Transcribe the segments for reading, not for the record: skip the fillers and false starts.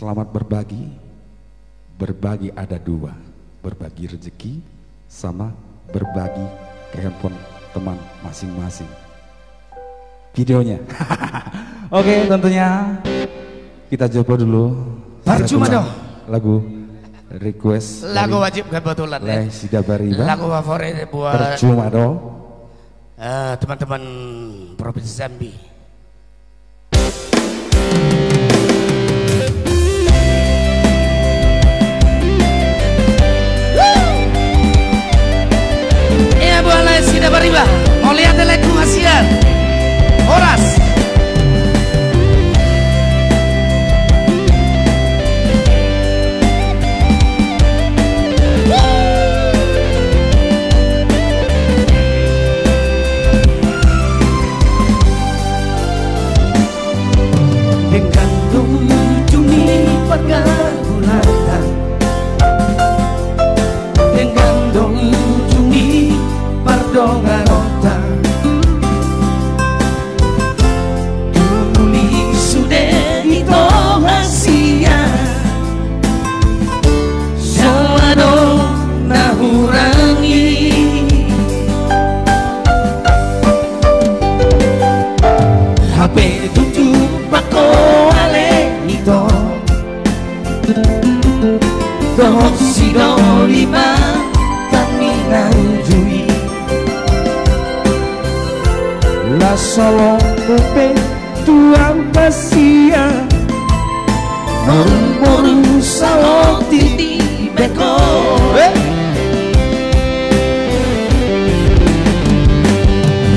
Selamat berbagi. Berbagi ada dua, berbagi rezeki sama berbagi ke handphone teman masing-masing. Videonya. Oke, tentunya kita coba dulu. Percuma dong. Lagu request. Lagu wajib kebetulan ya. Sida Bariba. Lagu favorit buat Percuma dong. teman-teman Provinsi Jambi. Iya boleh Sida Bariba. Mau lihat lagu kasihan. Horas. Sino lima taminang jui la solo pepe tuang pasia moru salo titi beko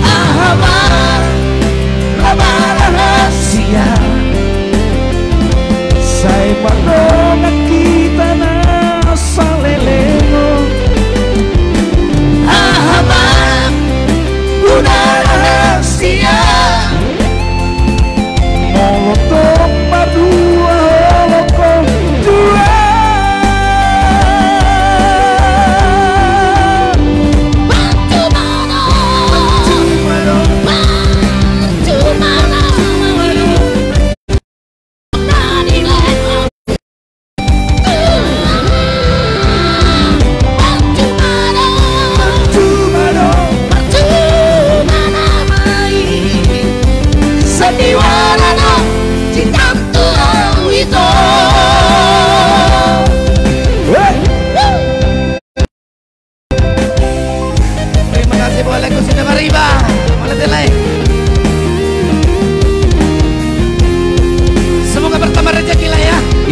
ahama rahasia saya panona kita na saleleno aham una rahasia molotov madua holokong dua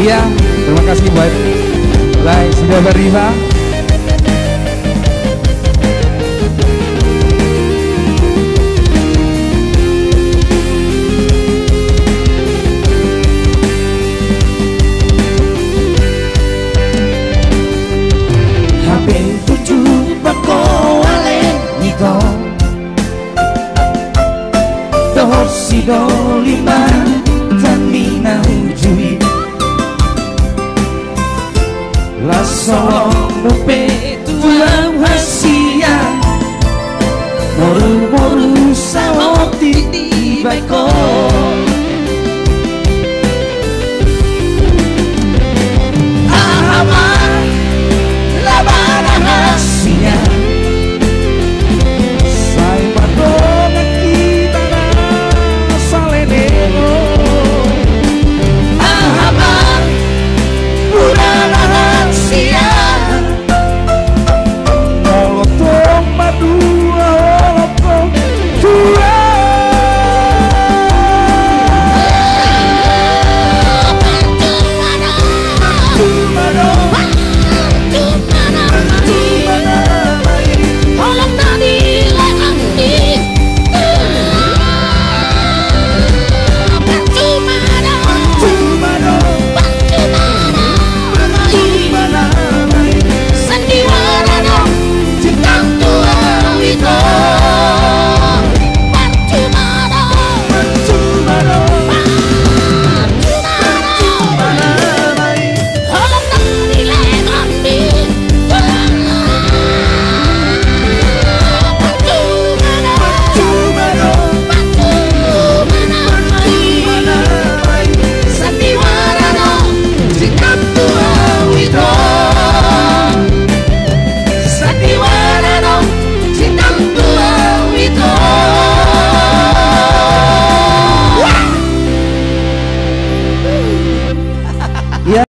Iya, terima kasih buat Sida Bariba.